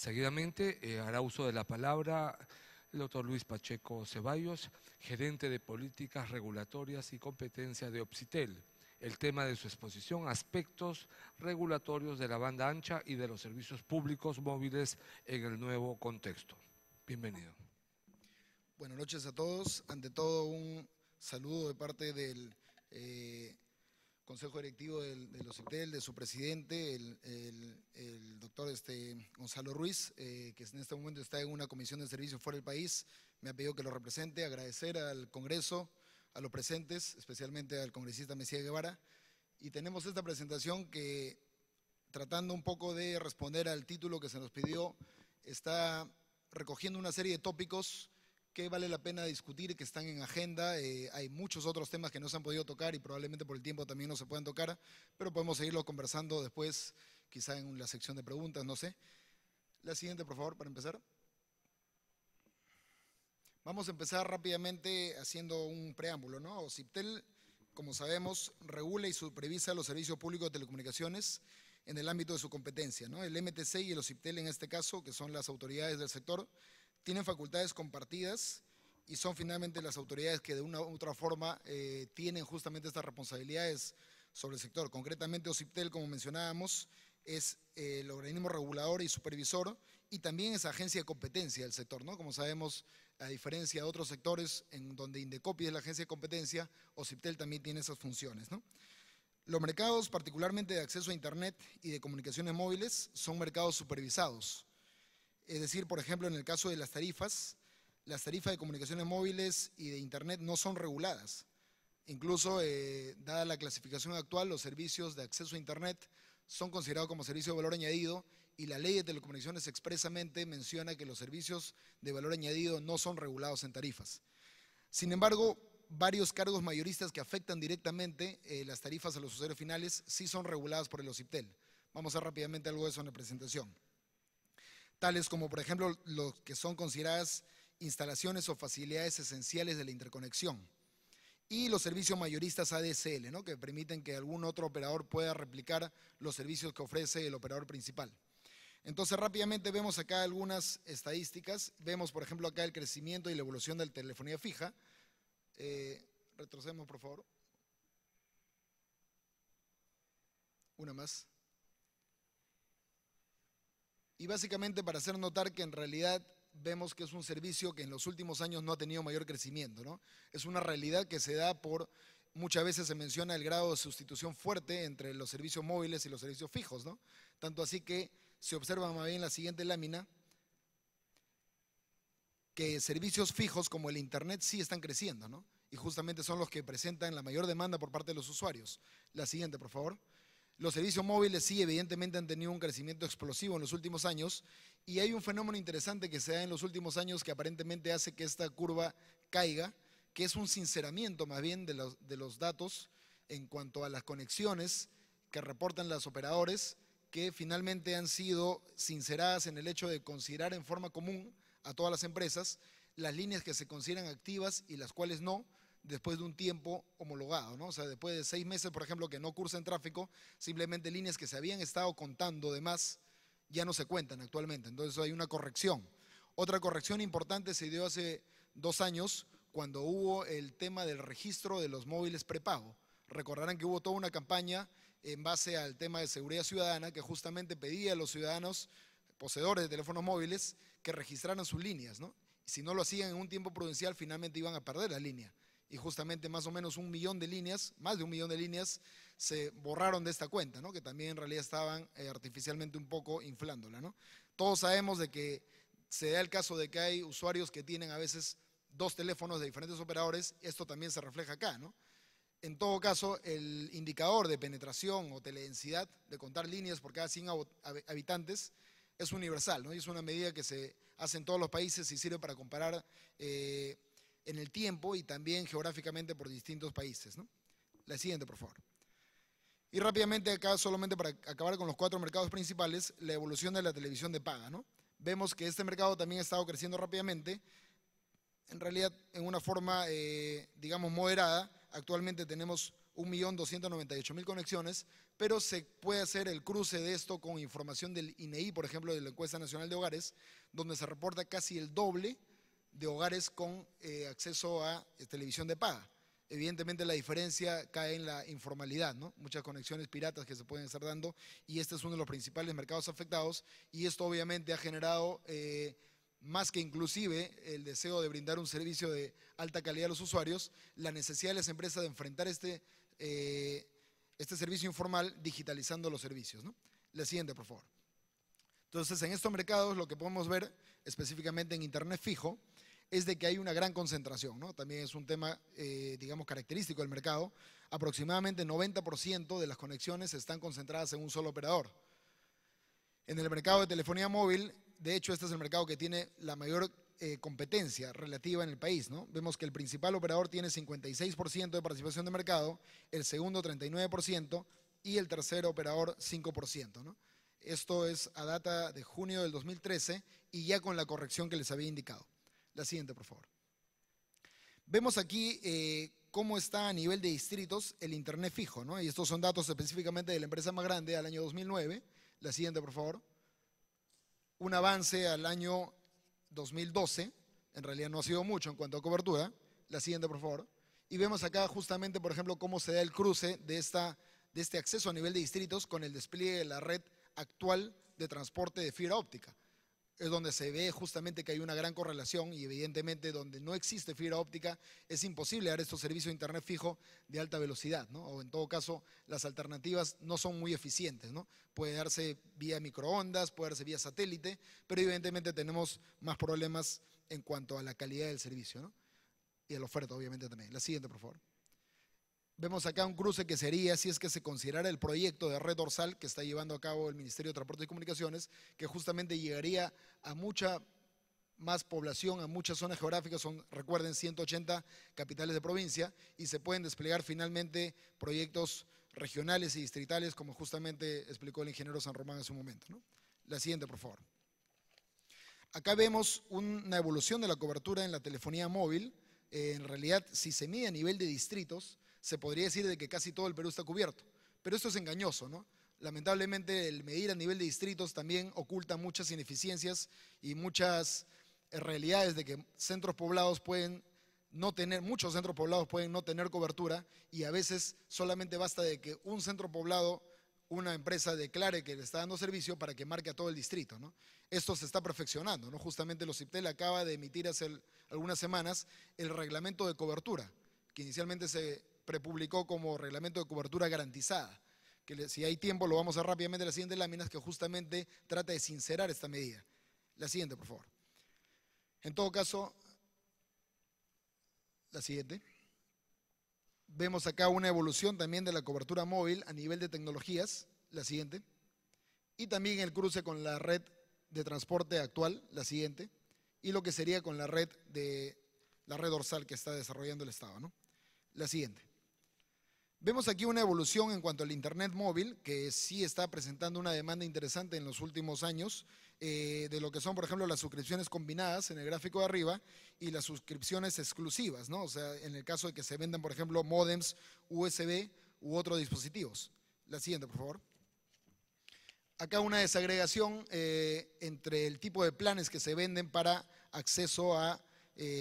Seguidamente hará uso de la palabra el doctor Luis Pacheco Ceballos, gerente de Políticas Regulatorias y Competencia de Opsitel. El tema de su exposición, aspectos regulatorios de la banda ancha y de los servicios públicos móviles en el nuevo contexto. Bienvenido. Buenas noches a todos. Ante todo, un saludo de parte del Consejo Directivo de Opsitel, de su presidente, el doctor Gonzalo Ruiz, que en este momento está en una comisión de servicios fuera del país. Me ha pedido que lo represente, agradecer al Congreso, a los presentes, especialmente al congresista Mesías Guevara. Y tenemos esta presentación que, tratando un poco de responder al título que se nos pidió, está recogiendo una serie de tópicos que vale la pena discutir, que están en agenda. Hay muchos otros temas que no se han podido tocar y probablemente por el tiempo también no se puedan tocar, pero podemos seguirlo conversando después, quizá en la sección de preguntas, no sé. La siguiente, por favor, para empezar. Vamos a empezar rápidamente haciendo un preámbulo, ¿no? Opsitel, como sabemos, regula y supervisa los servicios públicos de telecomunicaciones en el ámbito de su competencia, ¿no? El MTC y el Opsitel, en este caso, que son las autoridades del sector, tienen facultades compartidas y son finalmente las autoridades que de una u otra forma tienen justamente estas responsabilidades sobre el sector. Concretamente, Opsitel, como mencionábamos, es el organismo regulador y supervisor y también es agencia de competencia del sector, ¿no? Como sabemos, a diferencia de otros sectores en donde Indecopi es la agencia de competencia, Opsitel también tiene esas funciones, ¿no? Los mercados, particularmente de acceso a Internet y de comunicaciones móviles, son mercados supervisados. Es decir, por ejemplo, en el caso de las tarifas de comunicaciones móviles y de Internet no son reguladas. Incluso, dada la clasificación actual, los servicios de acceso a Internet son considerados como servicios de valor añadido y la ley de telecomunicaciones expresamente menciona que los servicios de valor añadido no son regulados en tarifas. Sin embargo, varios cargos mayoristas que afectan directamente las tarifas a los usuarios finales sí son regulados por el Opsitel. Vamos a ver rápidamente algo de eso en la presentación. Tales como, por ejemplo, lo que son consideradas instalaciones o facilidades esenciales de la interconexión. Y los servicios mayoristas ADSL, ¿no? Que permiten que algún otro operador pueda replicar los servicios que ofrece el operador principal. Entonces, rápidamente vemos acá algunas estadísticas. Vemos, por ejemplo, acá el crecimiento y la evolución de la telefonía fija. Retrocedemos, por favor. Una más. Y básicamente para hacer notar que en realidad vemos que es un servicio que en los últimos años no ha tenido mayor crecimiento, ¿no? Es una realidad que se da por, muchas veces se menciona el grado de sustitución fuerte entre los servicios móviles y los servicios fijos, ¿no? Tanto así que se observa más bien en la siguiente lámina que servicios fijos como el Internet sí están creciendo, ¿no? Y justamente son los que presentan la mayor demanda por parte de los usuarios. La siguiente, por favor. Los servicios móviles sí, evidentemente, han tenido un crecimiento explosivo en los últimos años y hay un fenómeno interesante que se da en los últimos años que aparentemente hace que esta curva caiga, que es un sinceramiento más bien de los datos en cuanto a las conexiones que reportan los operadores, que finalmente han sido sinceradas en el hecho de considerar en forma común a todas las empresas las líneas que se consideran activas y las cuales no, después de un tiempo homologado, ¿no? O sea, después de 6 meses, por ejemplo, que no cursan tráfico, simplemente líneas que se habían estado contando de más ya no se cuentan actualmente. Entonces hay una corrección. Otra corrección importante se dio hace 2 años cuando hubo el tema del registro de los móviles prepago. Recordarán que hubo toda una campaña en base al tema de seguridad ciudadana que justamente pedía a los ciudadanos poseedores de teléfonos móviles que registraran sus líneas, ¿no? Y si no lo hacían en un tiempo prudencial, finalmente iban a perder la línea. Y justamente más o menos 1 millón de líneas, más de 1 millón de líneas, se borraron de esta cuenta, ¿no? Que también en realidad estaban artificialmente un poco inflándola, ¿no? Todos sabemos de que se da el caso de que hay usuarios que tienen a veces 2 teléfonos de diferentes operadores, esto también se refleja acá, ¿no? En todo caso, el indicador de penetración o teledensidad, de contar líneas por cada 100 habitantes, es universal, ¿no? Y es una medida que se hace en todos los países y sirve para comparar en el tiempo y también geográficamente por distintos países, ¿no? La siguiente, por favor. Y rápidamente acá, solamente para acabar con los 4 mercados principales, la evolución de la televisión de paga, ¿no? Vemos que este mercado también ha estado creciendo rápidamente, en realidad en una forma, digamos, moderada. Actualmente tenemos 1.298.000 conexiones, pero se puede hacer el cruce de esto con información del INEI, por ejemplo, de la Encuesta Nacional de Hogares, donde se reporta casi el doble de hogares con acceso a televisión de paga. Evidentemente la diferencia cae en la informalidad, ¿no? Muchas conexiones piratas que se pueden estar dando y este es uno de los principales mercados afectados y esto obviamente ha generado más que inclusive el deseo de brindar un servicio de alta calidad a los usuarios, la necesidad de las empresas de enfrentar este servicio informal digitalizando los servicios, ¿no? La siguiente, por favor. Entonces, en estos mercados lo que podemos ver específicamente en Internet fijo es de que hay una gran concentración, ¿no? También es un tema, digamos, característico del mercado. Aproximadamente 90% de las conexiones están concentradas en un solo operador. En el mercado de telefonía móvil, de hecho, este es el mercado que tiene la mayor competencia relativa en el país, ¿no? Vemos que el principal operador tiene 56% de participación de mercado, el segundo 39% y el tercer operador 5%, ¿no? Esto es a data de junio del 2013 y ya con la corrección que les había indicado. La siguiente, por favor. Vemos aquí cómo está a nivel de distritos el Internet fijo, ¿no? Y estos son datos específicamente de la empresa más grande al año 2009. La siguiente, por favor. Un avance al año 2012. En realidad no ha sido mucho en cuanto a cobertura. La siguiente, por favor. Y vemos acá justamente, por ejemplo, cómo se da el cruce de este acceso a nivel de distritos con el despliegue de la red actual de transporte de fibra óptica. Es donde se ve justamente que hay una gran correlación y evidentemente donde no existe fibra óptica es imposible dar estos servicios de Internet fijo de alta velocidad, ¿no? O en todo caso las alternativas no son muy eficientes, ¿no? Puede darse vía microondas, puede darse vía satélite, pero evidentemente tenemos más problemas en cuanto a la calidad del servicio, ¿no? Y a la oferta obviamente también. La siguiente, por favor. Vemos acá un cruce que sería, si es que se considerara el proyecto de red dorsal que está llevando a cabo el Ministerio de Transporte y Comunicaciones, que justamente llegaría a mucha más población, a muchas zonas geográficas, son, recuerden, 180 capitales de provincia, y se pueden desplegar finalmente proyectos regionales y distritales, como justamente explicó el ingeniero San Román en su momento, ¿no? La siguiente, por favor. Acá vemos una evolución de la cobertura en la telefonía móvil. En realidad, si se mide a nivel de distritos, se podría decir de que casi todo el Perú está cubierto. Pero esto es engañoso, ¿no? Lamentablemente, el medir a nivel de distritos también oculta muchas ineficiencias y muchas realidades de que centros poblados pueden no tener, muchos centros poblados pueden no tener cobertura y a veces solamente basta de que un centro poblado, una empresa declare que le está dando servicio para que marque a todo el distrito, ¿no? Esto se está perfeccionando, ¿no? Justamente los OSIPTEL acaba de emitir hace algunas semanas el reglamento de cobertura, que inicialmente se prepublicó como reglamento de cobertura garantizada, que si hay tiempo lo vamos a ver rápidamente en las siguientes láminas, que justamente trata de sincerar esta medida. La siguiente, por favor. En todo caso, la siguiente. Vemos acá una evolución también de la cobertura móvil a nivel de tecnologías, la siguiente. Y también el cruce con la red de transporte actual, la siguiente. Y lo que sería con la red dorsal que está desarrollando el Estado, ¿no? La siguiente. Vemos aquí una evolución en cuanto al Internet móvil, que sí está presentando una demanda interesante en los últimos años, de lo que son, por ejemplo, las suscripciones combinadas en el gráfico de arriba y las suscripciones exclusivas, ¿no? O sea, en el caso de que se vendan, por ejemplo, módems USB u otros dispositivos. La siguiente, por favor. Acá una desagregación entre el tipo de planes que se venden para acceso a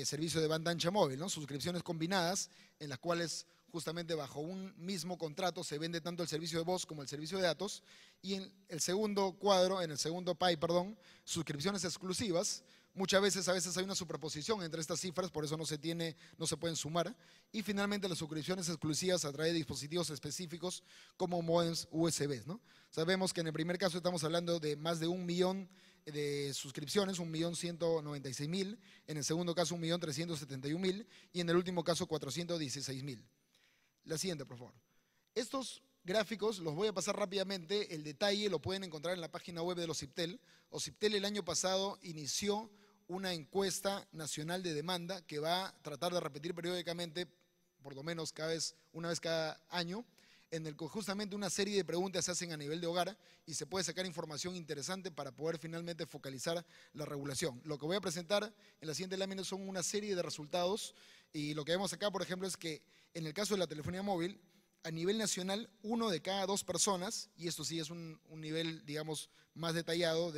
servicio de banda ancha móvil, ¿no? Suscripciones combinadas en las cuales justamente bajo un mismo contrato se vende tanto el servicio de voz como el servicio de datos, y en el segundo cuadro, en el segundo pie, perdón, suscripciones exclusivas. Muchas veces, a veces hay una superposición entre estas cifras, por eso no se pueden sumar. Y finalmente las suscripciones exclusivas a través de dispositivos específicos como modems USB, ¿no? Sabemos que en el primer caso estamos hablando de más de 1 millón de suscripciones, 1.196.000, en el segundo caso 1.371.000 y en el último caso 416.000. La siguiente, por favor. Estos gráficos los voy a pasar rápidamente, el detalle lo pueden encontrar en la página web de los OSIPTEL. OSIPTEL el año pasado inició una encuesta nacional de demanda que va a tratar de repetir periódicamente, por lo menos una vez cada año, en el que justamente una serie de preguntas se hacen a nivel de hogar y se puede sacar información interesante para poder finalmente focalizar la regulación. Lo que voy a presentar en la siguiente lámina son una serie de resultados y lo que vemos acá, por ejemplo, es que en el caso de la telefonía móvil, a nivel nacional, 1 de cada 2 personas, y esto sí es un nivel, digamos, más detallado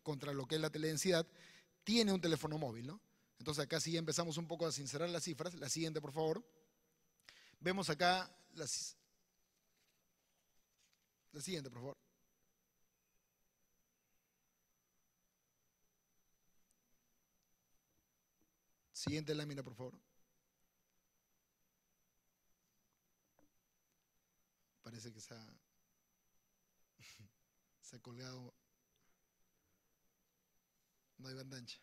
contra lo que es la teledensidad, tiene un teléfono móvil, ¿no? Entonces acá sí empezamos un poco a sincerar las cifras. La siguiente, por favor. Vemos acá la siguiente, por favor. Siguiente lámina, por favor. Parece que se ha colgado. No hay banda ancha.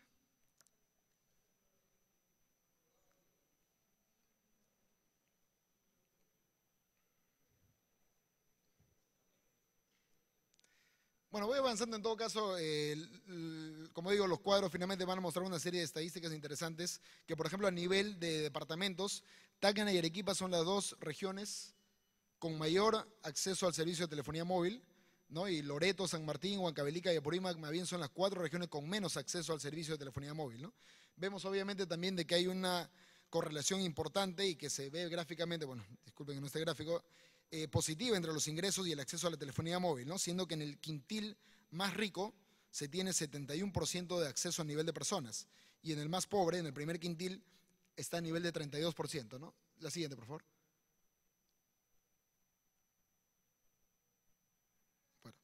Bueno, voy avanzando en todo caso. Como digo, los cuadros finalmente van a mostrar una serie de estadísticas interesantes que, por ejemplo, a nivel de departamentos, Tacna y Arequipa son las 2 regiones con mayor acceso al servicio de telefonía móvil, ¿no? Y Loreto, San Martín, Huancavelica y Apurímac más bien son las 4 regiones con menos acceso al servicio de telefonía móvil, ¿no? Vemos obviamente también de que hay una correlación importante y que se ve gráficamente, bueno, disculpen que no esté gráfico, positiva entre los ingresos y el acceso a la telefonía móvil, ¿no? Siendo que en el quintil más rico se tiene 71% de acceso a nivel de personas y en el más pobre, en el primer quintil, está a nivel de 32%, ¿no? La siguiente, por favor. Bueno.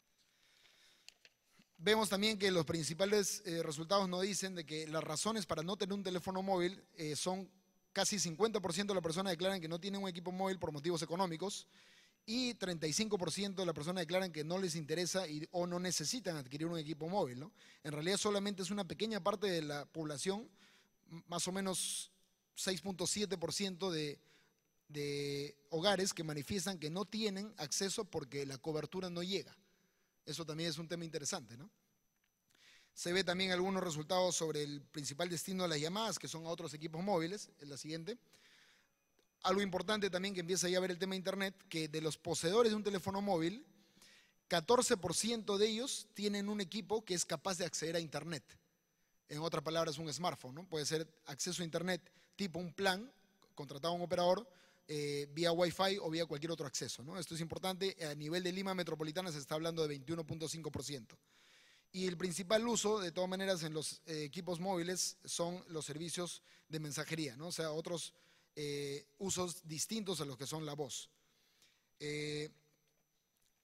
Vemos también que los principales resultados nos dicen de que las razones para no tener un teléfono móvil son casi 50% de las personas declaran que no tienen un equipo móvil por motivos económicos y 35% de las personas declaran que no les interesa o no necesitan adquirir un equipo móvil, ¿no? En realidad solamente es una pequeña parte de la población, más o menos 6.7% de hogares que manifiestan que no tienen acceso porque la cobertura no llega. Eso también es un tema interesante, ¿no? Se ve también algunos resultados sobre el principal destino de las llamadas, que son a otros equipos móviles, en la siguiente. Algo importante también que empieza ya a ver el tema de Internet, que de los poseedores de un teléfono móvil, 14% de ellos tienen un equipo que es capaz de acceder a Internet. En otras palabras, un smartphone, ¿no? Puede ser acceso a Internet tipo un plan, contratado a un operador, vía Wi-Fi o vía cualquier otro acceso, ¿no? Esto es importante. A nivel de Lima metropolitana se está hablando de 21.5%. Y el principal uso, de todas maneras, en los equipos móviles son los servicios de mensajería, ¿no? O sea, otros usos distintos a los que son la voz. En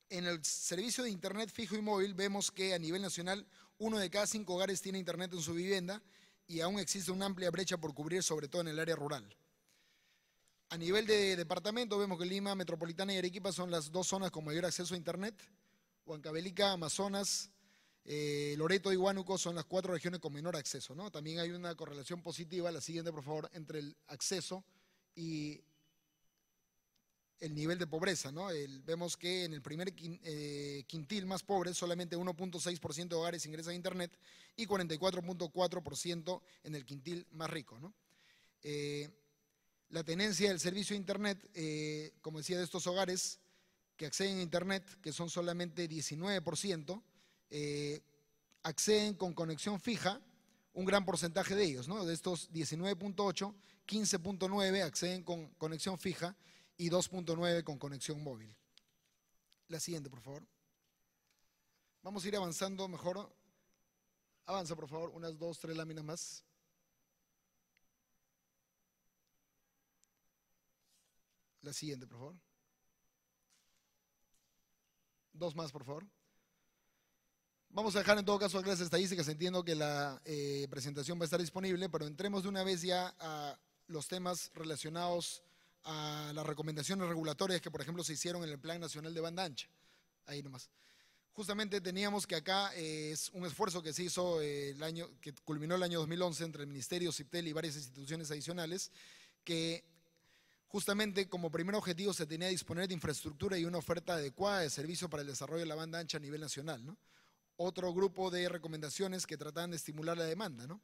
el servicio de Internet fijo y móvil vemos que a nivel nacional 1 de cada 5 hogares tiene Internet en su vivienda y aún existe una amplia brecha por cubrir, sobre todo en el área rural. A nivel de departamento vemos que Lima metropolitana y Arequipa son las 2 zonas con mayor acceso a Internet. Huancavelica, Amazonas, Loreto y Huánuco son las 4 regiones con menor acceso, ¿no? También hay una correlación positiva, la siguiente por favor, entre el acceso y el nivel de pobreza, ¿no? Vemos que en el primer quintil más pobre solamente 1.6% de hogares ingresan a Internet y 44.4% en el quintil más rico, ¿no? La tenencia del servicio de Internet, como decía, de estos hogares que acceden a Internet, que son solamente 19%, acceden con conexión fija, un gran porcentaje de ellos, ¿no? De estos 19.8, 15.9 acceden con conexión fija y 2.9 con conexión móvil. La siguiente, por favor. Vamos a ir avanzando mejor. Avanza, por favor, unas 2, 3 láminas más. La siguiente, por favor. 2 más, por favor. Vamos a dejar en todo caso las estadísticas. Entiendo que la presentación va a estar disponible, pero entremos de una vez ya a los temas relacionados a las recomendaciones regulatorias que, por ejemplo, se hicieron en el Plan Nacional de Banda Ancha. Ahí nomás. Justamente teníamos que acá es un esfuerzo que se hizo que culminó el año 2011 entre el Ministerio, CIPTEL y varias instituciones adicionales, que justamente como primer objetivo se tenía que disponer de infraestructura y una oferta adecuada de servicio para el desarrollo de la banda ancha a nivel nacional, ¿no? Otro grupo de recomendaciones que trataban de estimular la demanda, ¿no?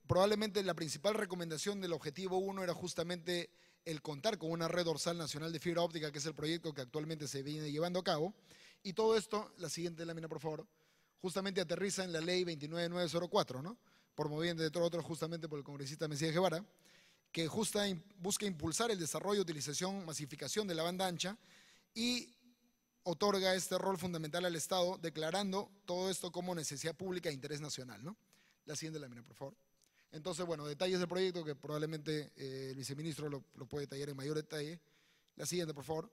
Probablemente la principal recomendación del objetivo 1 era justamente el contar con una red dorsal nacional de fibra óptica, que es el proyecto que actualmente se viene llevando a cabo. Y todo esto, la siguiente lámina por favor, justamente aterriza en la ley 29904, ¿no? Promovida entre otros justamente por el congresista Mesías Guevara, que busca impulsar el desarrollo, utilización, masificación de la banda ancha y otorga este rol fundamental al Estado, declarando todo esto como necesidad pública de interés nacional, ¿no? La siguiente lámina, por favor. Entonces, bueno, detalles del proyecto que probablemente el viceministro lo puede detallar en mayor detalle. La siguiente, por favor.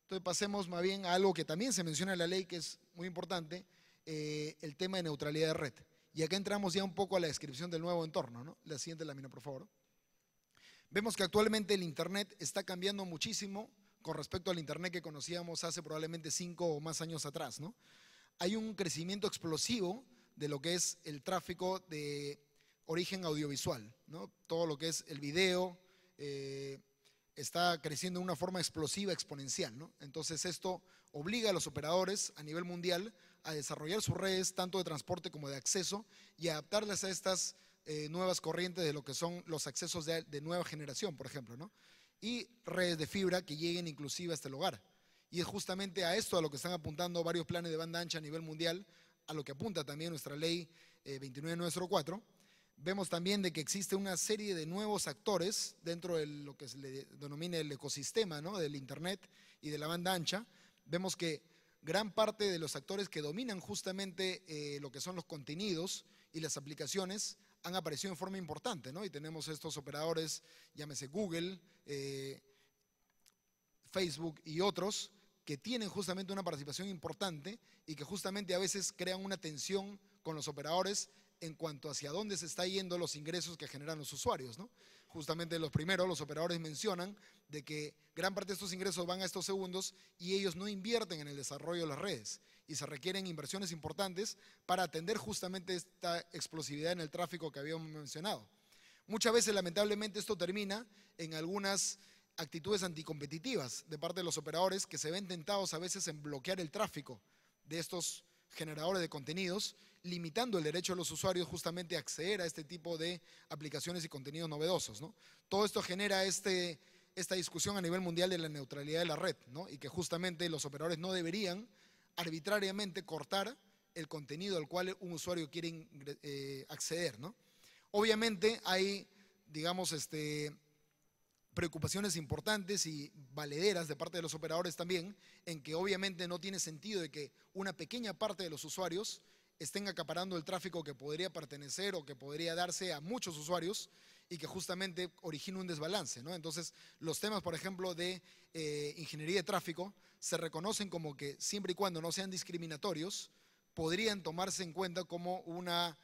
Entonces, pasemos más bien a algo que también se menciona en la ley, que es muy importante, el tema de neutralidad de red. Y acá entramos ya un poco a la descripción del nuevo entorno, ¿no? La siguiente lámina, por favor. Vemos que actualmente el Internet está cambiando muchísimo con respecto al Internet que conocíamos hace probablemente 5 o más años atrás, ¿no? Hay un crecimiento explosivo de lo que es el tráfico de origen audiovisual, ¿no? Todo lo que es el video está creciendo de una forma explosiva, exponencial, ¿no? Entonces esto obliga a los operadores a nivel mundial a desarrollar sus redes tanto de transporte como de acceso y adaptarlas a estas nuevas corrientes de lo que son los accesos de nueva generación, por ejemplo, ¿no? Y redes de fibra que lleguen inclusive hasta el hogar. Y es justamente a esto a lo que están apuntando varios planes de banda ancha a nivel mundial, a lo que apunta también nuestra ley 29904. Vemos también de que existe una serie de nuevos actores dentro de lo que se le denomina el ecosistema, ¿no? Del Internet y de la banda ancha. Vemos que gran parte de los actores que dominan justamente lo que son los contenidos y las aplicaciones han aparecido en forma importante, ¿no? Y tenemos estos operadores, llámese Google, Facebook y otros, que tienen justamente una participación importante y que justamente a veces crean una tensión con los operadores en cuanto hacia dónde se está yendo los ingresos que generan los usuarios, ¿no? Justamente los primeros, los operadores mencionan de que gran parte de estos ingresos van a estos segundos y ellos no invierten en el desarrollo de las redes y se requieren inversiones importantes para atender justamente esta explosividad en el tráfico que habíamos mencionado. Muchas veces, lamentablemente, esto termina en algunas actitudes anticompetitivas de parte de los operadores que se ven tentados a veces en bloquear el tráfico de estos generadores de contenidos, limitando el derecho de los usuarios justamente a acceder a este tipo de aplicaciones y contenidos novedosos, ¿no? Todo esto genera esta discusión a nivel mundial de la neutralidad de la red, ¿no? Y que justamente los operadores no deberían arbitrariamente cortar el contenido al cual un usuario quiere acceder, ¿no? Obviamente hay, digamos, preocupaciones importantes y valederas de parte de los operadores también, en que obviamente no tiene sentido de que una pequeña parte de los usuarios estén acaparando el tráfico que podría pertenecer o que podría darse a muchos usuarios y que justamente origina un desbalance, ¿no? Entonces, los temas, por ejemplo, de ingeniería de tráfico se reconocen como que siempre y cuando no sean discriminatorios, podrían tomarse en cuenta como una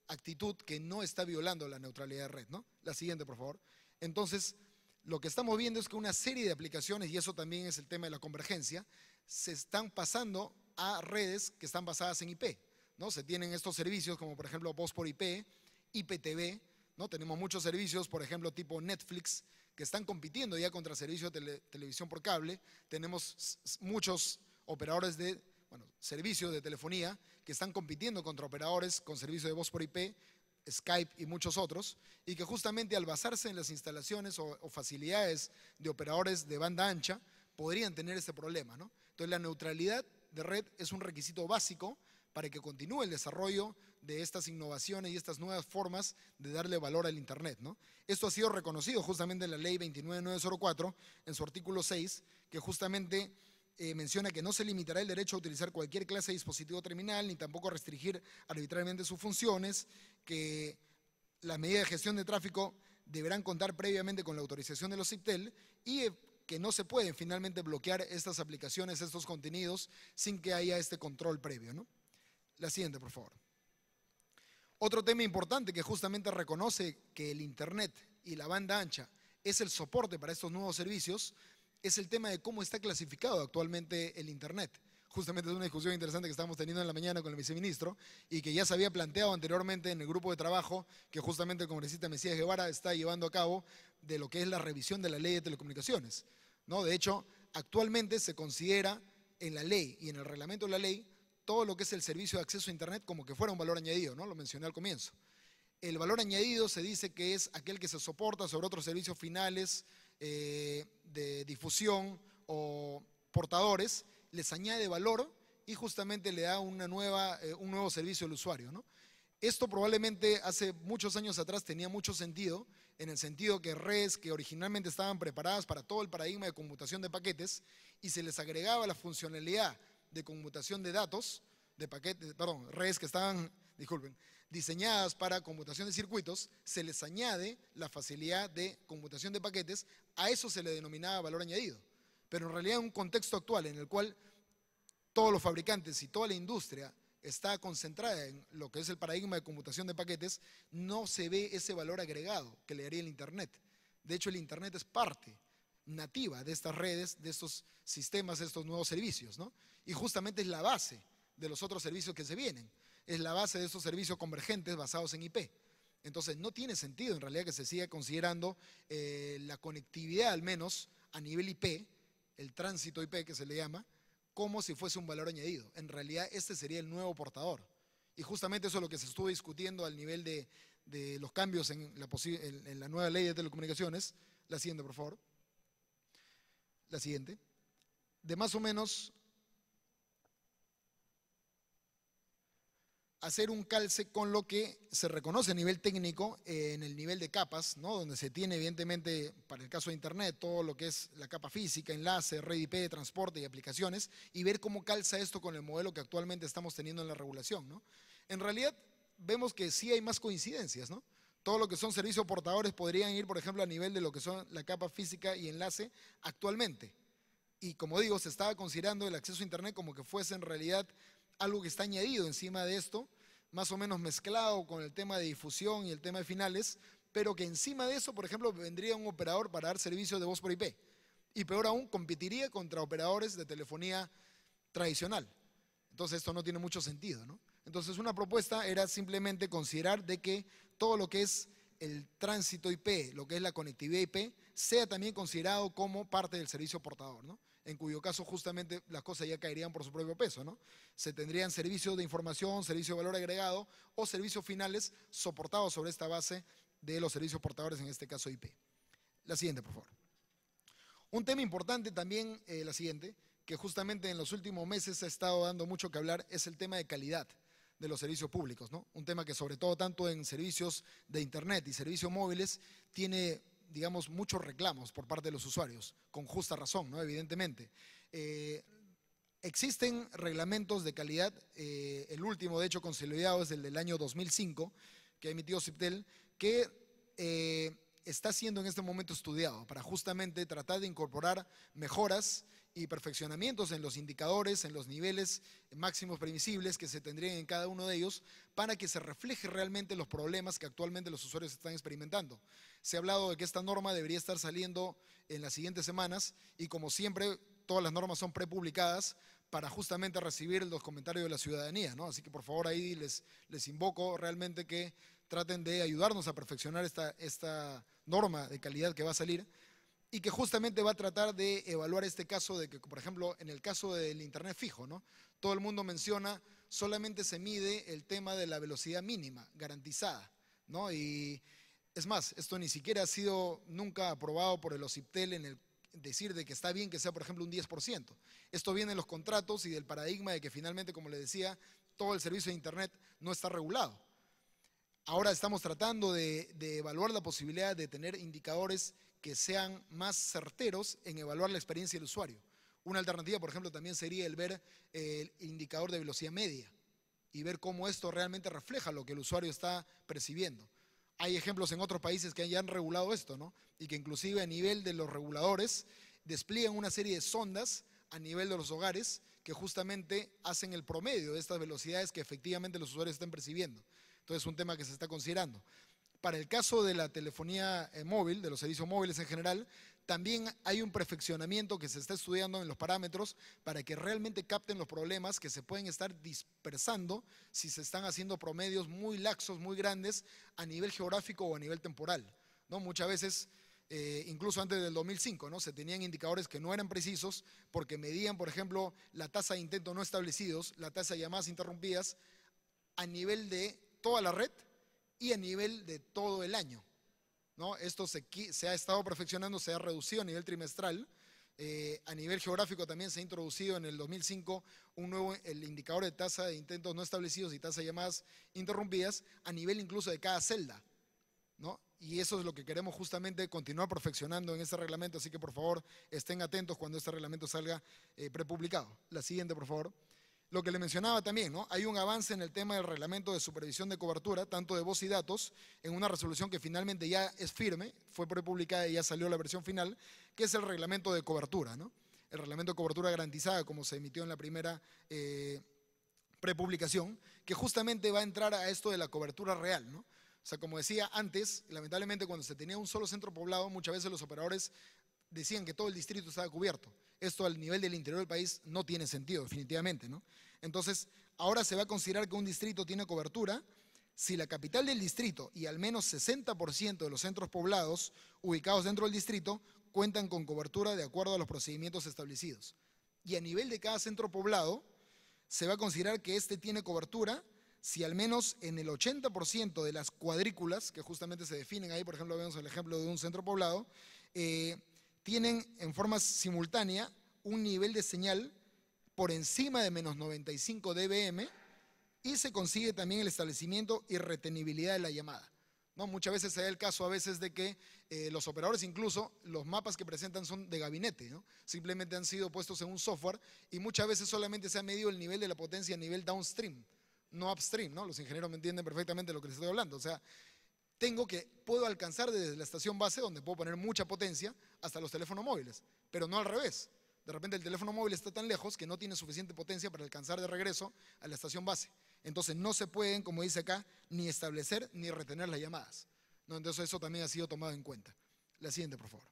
actitud que no está violando la neutralidad de red, ¿no? La siguiente, por favor. Entonces, lo que estamos viendo es que una serie de aplicaciones, y eso también es el tema de la convergencia, se están pasando a redes que están basadas en IP, ¿no? Se tienen estos servicios como por ejemplo Voz por IP, IPTV, ¿no? Tenemos muchos servicios, por ejemplo, tipo Netflix, que están compitiendo ya contra servicios de televisión por cable. Tenemos muchos operadores de, servicios de telefonía que están compitiendo contra operadores con servicios de voz por IP, Skype y muchos otros, y que justamente al basarse en las instalaciones o facilidades de operadores de banda ancha, podrían tener este problema, ¿no? Entonces, la neutralidad de red es un requisito básico para que continúe el desarrollo de estas innovaciones y estas nuevas formas de darle valor al Internet, ¿no? Esto ha sido reconocido justamente en la ley 29904, en su artículo 6, que justamente menciona que no se limitará el derecho a utilizar cualquier clase de dispositivo terminal, ni tampoco restringir arbitrariamente sus funciones, que las medidas de gestión de tráfico deberán contar previamente con la autorización de los IPTEL y que no se pueden finalmente bloquear estas aplicaciones, estos contenidos, sin que haya este control previo, ¿no? La siguiente, por favor. Otro tema importante que justamente reconoce que el Internet y la banda ancha es el soporte para estos nuevos servicios es el tema de cómo está clasificado actualmente el Internet. Justamente es una discusión interesante que estamos teniendo en la mañana con el viceministro y que ya se había planteado anteriormente en el grupo de trabajo que justamente el congresista Mesías Guevara está llevando a cabo de lo que es la revisión de la ley de telecomunicaciones, ¿no? De hecho, actualmente se considera en la ley y en el reglamento de la ley todo lo que es el servicio de acceso a Internet como que fuera un valor añadido, ¿no? Lo mencioné al comienzo. El valor añadido se dice que es aquel que se soporta sobre otros servicios finales de difusión o portadores, les añade valor y justamente le da un nuevo servicio al usuario, ¿no? Esto probablemente hace muchos años atrás tenía mucho sentido, en el sentido que redes que originalmente estaban preparadas para todo el paradigma de conmutación de paquetes y se les agregaba la funcionalidad de conmutación de datos, de paquetes, perdón, redes que estaban, disculpen, diseñadas para conmutación de circuitos, se les añade la facilidad de conmutación de paquetes, a eso se le denominaba valor añadido. Pero en realidad en un contexto actual en el cual todos los fabricantes y toda la industria está concentrada en lo que es el paradigma de conmutación de paquetes, no se ve ese valor agregado que le daría el Internet. De hecho, el Internet es parte nativa de estas redes, de estos sistemas, de estos nuevos servicios, ¿no? Y justamente es la base de los otros servicios que se vienen. Es la base de estos servicios convergentes basados en IP. Entonces, no tiene sentido en realidad que se siga considerando la conectividad, al menos a nivel IP, el tránsito IP que se le llama, como si fuese un valor añadido. En realidad, este sería el nuevo portador. Y justamente eso es lo que se estuvo discutiendo al nivel de los cambios en la nueva ley de telecomunicaciones. La siguiente, por favor. La siguiente. De más o menos hacer un calce con lo que se reconoce a nivel técnico en el nivel de capas, ¿no? Donde se tiene evidentemente, para el caso de Internet, todo lo que es la capa física, enlace, red IP, transporte y aplicaciones, y ver cómo calza esto con el modelo que actualmente estamos teniendo en la regulación, ¿no? En realidad vemos que sí hay más coincidencias, ¿no? Todo lo que son servicios portadores podrían ir, por ejemplo, a nivel de lo que son la capa física y enlace actualmente. Y como digo, se estaba considerando el acceso a Internet como que fuese en realidad algo que está añadido encima de esto, más o menos mezclado con el tema de difusión y el tema de finales, pero que encima de eso, por ejemplo, vendría un operador para dar servicios de voz por IP. Y peor aún, competiría contra operadores de telefonía tradicional. Entonces esto no tiene mucho sentido, ¿no? Entonces una propuesta era simplemente considerar de que todo lo que es el tránsito IP, lo que es la conectividad IP, sea también considerado como parte del servicio portador, ¿no? En cuyo caso justamente las cosas ya caerían por su propio peso, ¿no? Se tendrían servicios de información, servicios de valor agregado o servicios finales soportados sobre esta base de los servicios portadores, en este caso IP. La siguiente, por favor. Un tema importante también, la siguiente, que justamente en los últimos meses ha estado dando mucho que hablar, es el tema de calidad de los servicios públicos, ¿no? Un tema que sobre todo tanto en servicios de Internet y servicios móviles tiene, digamos, muchos reclamos por parte de los usuarios, con justa razón, ¿no? Evidentemente. Existen reglamentos de calidad, el último de hecho consolidado es el del año 2005, que ha emitido CIPTEL, que está siendo en este momento estudiado para justamente tratar de incorporar mejoras y perfeccionamientos en los indicadores, en los niveles máximos permisibles que se tendrían en cada uno de ellos para que se refleje realmente los problemas que actualmente los usuarios están experimentando. Se ha hablado de que esta norma debería estar saliendo en las siguientes semanas y como siempre todas las normas son prepublicadas para justamente recibir los comentarios de la ciudadanía, ¿no? Así que por favor ahí les invoco realmente que traten de ayudarnos a perfeccionar esta norma de calidad que va a salir y que justamente va a tratar de evaluar este caso de que, por ejemplo, en el caso del Internet fijo, ¿no? Todo el mundo menciona, solamente se mide el tema de la velocidad mínima garantizada, ¿no? Y es más, esto ni siquiera ha sido nunca aprobado por el OCIPTEL en el decir de que está bien que sea, por ejemplo, un 10%. Esto viene en los contratos y del paradigma de que finalmente, como le decía, todo el servicio de Internet no está regulado. Ahora estamos tratando de evaluar la posibilidad de tener indicadores que sean más certeros en evaluar la experiencia del usuario. Una alternativa, por ejemplo, también sería el ver el indicador de velocidad media y ver cómo esto realmente refleja lo que el usuario está percibiendo. Hay ejemplos en otros países que ya han regulado esto, ¿no? Y que inclusive a nivel de los reguladores despliegan una serie de sondas a nivel de los hogares que justamente hacen el promedio de estas velocidades que efectivamente los usuarios están percibiendo. Entonces es un tema que se está considerando. Para el caso de la telefonía móvil, de los servicios móviles en general, también hay un perfeccionamiento que se está estudiando en los parámetros para que realmente capten los problemas que se pueden estar dispersando si se están haciendo promedios muy laxos, muy grandes a nivel geográfico o a nivel temporal, ¿no? Muchas veces, incluso antes del 2005, ¿no? Se tenían indicadores que no eran precisos porque medían, por ejemplo, la tasa de intentos no establecidos, la tasa de llamadas interrumpidas a nivel de toda la red y a nivel de todo el año, ¿no? Esto se ha estado perfeccionando, se ha reducido a nivel trimestral A nivel geográfico también se ha introducido en el 2005 el indicador de tasa de intentos no establecidos y tasa de llamadas interrumpidas a nivel incluso de cada celda, ¿no? Y eso es lo que queremos justamente continuar perfeccionando en este reglamento, así que por favor estén atentos cuando este reglamento salga prepublicado. La siguiente, por favor. Lo que le mencionaba también, ¿no? Hay un avance en el tema del reglamento de supervisión de cobertura, tanto de voz y datos, en una resolución que finalmente ya es firme, fue prepublicada y ya salió la versión final, que es el reglamento de cobertura, ¿no? El reglamento de cobertura garantizada, como se emitió en la primera prepublicación, que justamente va a entrar a esto de la cobertura real, ¿no? O sea, como decía antes, lamentablemente cuando se tenía un solo centro poblado, muchas veces los operadores decían que todo el distrito estaba cubierto. Esto al nivel del interior del país no tiene sentido, definitivamente, ¿no? Entonces, ahora se va a considerar que un distrito tiene cobertura si la capital del distrito y al menos 60% de los centros poblados ubicados dentro del distrito cuentan con cobertura de acuerdo a los procedimientos establecidos. Y a nivel de cada centro poblado, se va a considerar que este tiene cobertura si al menos en el 80% de las cuadrículas, que justamente se definen ahí, por ejemplo, vemos el ejemplo de un centro poblado, tienen en forma simultánea un nivel de señal por encima de menos 95 dBm y se consigue también el establecimiento y retenibilidad de la llamada, ¿no? Muchas veces se da el caso a veces de que los operadores, incluso los mapas que presentan son de gabinete, ¿no? Simplemente han sido puestos en un software y muchas veces solamente se ha medido el nivel de la potencia a nivel downstream, no upstream, ¿no? Los ingenieros me entienden perfectamente lo que les estoy hablando. O sea, puedo alcanzar desde la estación base, donde puedo poner mucha potencia, hasta los teléfonos móviles, pero no al revés. De repente el teléfono móvil está tan lejos que no tiene suficiente potencia para alcanzar de regreso a la estación base. Entonces no se pueden, como dice acá, ni establecer ni retener las llamadas, ¿no? Entonces eso también ha sido tomado en cuenta. La siguiente, por favor.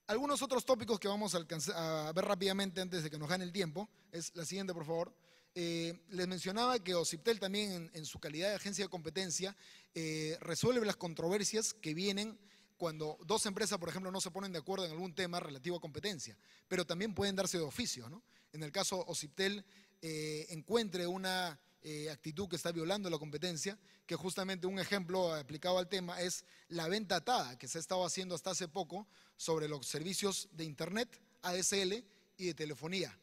Algunos otros tópicos que vamos a ver rápidamente antes de que nos gane el tiempo, es la siguiente, por favor. Les mencionaba que OCIPTEL también en su calidad de agencia de competencia resuelve las controversias que vienen cuando dos empresas, por ejemplo, no se ponen de acuerdo en algún tema relativo a competencia, pero también pueden darse de oficio, ¿no? En el caso OCIPTEL encuentre una actitud que está violando la competencia, que justamente un ejemplo aplicado al tema es la venta atada que se ha estado haciendo hasta hace poco sobre los servicios de internet, ADSL y de telefonía,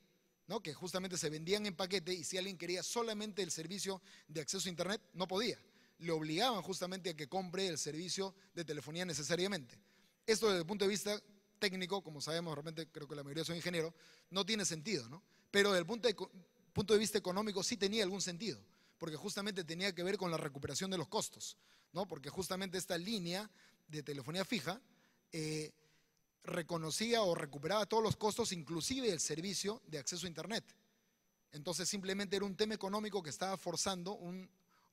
¿no? Que justamente se vendían en paquete y si alguien quería solamente el servicio de acceso a internet, no podía. Le obligaban justamente a que compre el servicio de telefonía necesariamente. Esto desde el punto de vista técnico, como sabemos, realmente creo que la mayoría son ingenieros, no tiene sentido, ¿no? Pero desde el punto de vista económico sí tenía algún sentido, porque justamente tenía que ver con la recuperación de los costos, ¿no? Porque justamente esta línea de telefonía fija reconocía o recuperaba todos los costos, inclusive el servicio de acceso a internet. Entonces simplemente era un tema económico que estaba forzando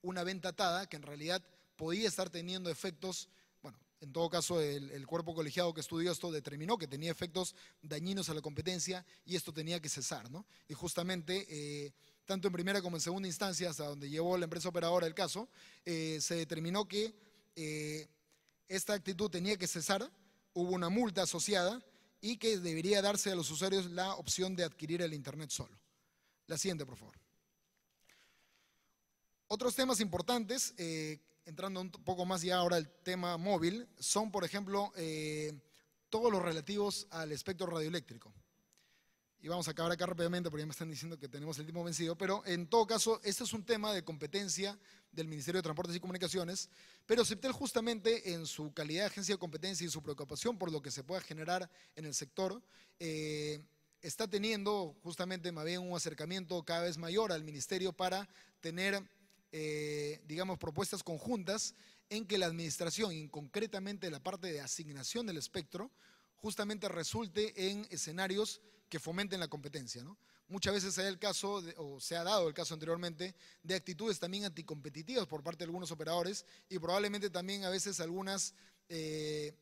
una venta atada que en realidad podía estar teniendo efectos. Bueno, en todo caso el cuerpo colegiado que estudió esto determinó que tenía efectos dañinos a la competencia y esto tenía que cesar, ¿no? Y justamente, tanto en primera como en segunda instancia, hasta donde llevó la empresa operadora el caso, se determinó que esta actitud tenía que cesar, hubo una multa asociada y que debería darse a los usuarios la opción de adquirir el internet solo. La siguiente, por favor. Otros temas importantes, entrando un poco más ya ahora al tema móvil, son, por ejemplo, todos los relativos al espectro radioeléctrico. Y vamos a acabar acá rápidamente porque ya me están diciendo que tenemos el tiempo vencido, pero en todo caso, este es un tema de competencia del Ministerio de Transportes y Comunicaciones, pero OCIPTEL justamente en su calidad de agencia de competencia y su preocupación por lo que se pueda generar en el sector, está teniendo justamente más bien un acercamiento cada vez mayor al Ministerio para tener digamos, propuestas conjuntas en que la administración, y concretamente la parte de asignación del espectro, justamente resulte en escenarios que fomenten la competencia, ¿no? Muchas veces se da el caso, o se ha dado el caso anteriormente, de actitudes también anticompetitivas por parte de algunos operadores y probablemente también a veces algunas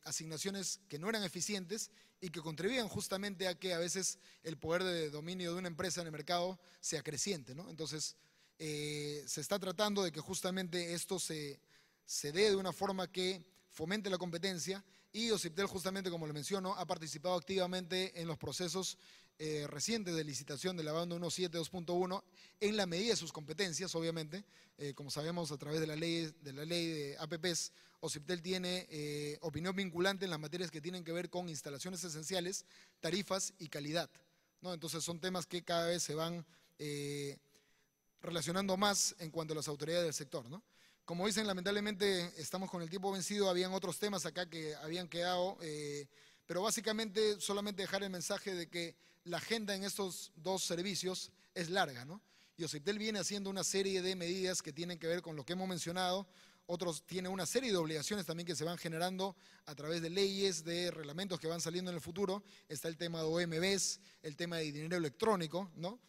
asignaciones que no eran eficientes y que contribuían justamente a que a veces el poder de dominio de una empresa en el mercado sea creciente, ¿no? Entonces, se está tratando de que justamente esto se dé de una forma que fomente la competencia y OCIPTEL justamente, como le menciono, ha participado activamente en los procesos recientes de licitación de la banda 172.1 en la medida de sus competencias, obviamente. Como sabemos, a través de la ley de APPs, OCIPTEL tiene opinión vinculante en las materias que tienen que ver con instalaciones esenciales, tarifas y calidad, ¿no? Entonces son temas que cada vez se van relacionando más en cuanto a las autoridades del sector, ¿no? Como dicen, lamentablemente estamos con el tiempo vencido, habían otros temas acá que habían quedado, pero básicamente solamente dejar el mensaje de que la agenda en estos dos servicios es larga, ¿no? Y OCIPTEL viene haciendo una serie de medidas que tienen que ver con lo que hemos mencionado, otros tienen una serie de obligaciones también que se van generando a través de leyes, de reglamentos que van saliendo en el futuro. Está el tema de OMBs, el tema de dinero electrónico, ¿no?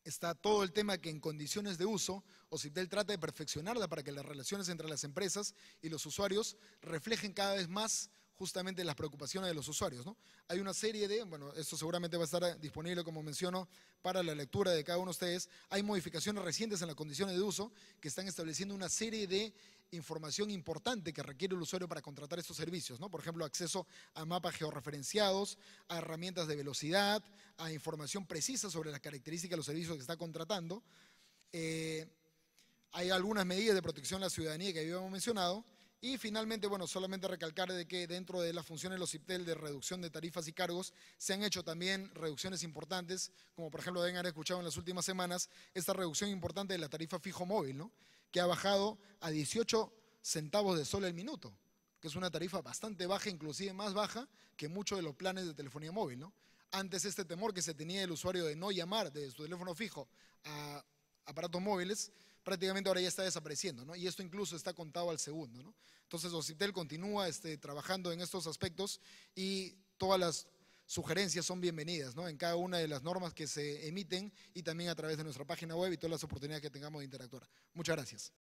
Está todo el tema que en condiciones de uso, OCIPTEL trata de perfeccionarla para que las relaciones entre las empresas y los usuarios reflejen cada vez más justamente las preocupaciones de los usuarios, ¿no? Hay una serie de, bueno, esto seguramente va a estar disponible, como menciono, para la lectura de cada uno de ustedes. Hay modificaciones recientes en las condiciones de uso que están estableciendo una serie de información importante que requiere el usuario para contratar estos servicios, ¿no? Por ejemplo, acceso a mapas georreferenciados, a herramientas de velocidad, a información precisa sobre las características de los servicios que está contratando. Hay algunas medidas de protección a la ciudadanía que habíamos mencionado. Y finalmente, bueno, solamente recalcar de que dentro de las funciones de los OCIPTEL de reducción de tarifas y cargos se han hecho también reducciones importantes, como por ejemplo deben haber escuchado en las últimas semanas, esta reducción importante de la tarifa fijo móvil, ¿no? Que ha bajado a 18 centavos de sol el minuto, que es una tarifa bastante baja, inclusive más baja que muchos de los planes de telefonía móvil, ¿no? Antes este temor que se tenía el usuario de no llamar desde su teléfono fijo a aparatos móviles, prácticamente ahora ya está desapareciendo, ¿no? Y esto incluso está contado al segundo, ¿no? Entonces OCIPTEL continúa trabajando en estos aspectos y todas las sugerencias son bienvenidas, ¿no? En cada una de las normas que se emiten y también a través de nuestra página web y todas las oportunidades que tengamos de interactuar. Muchas gracias.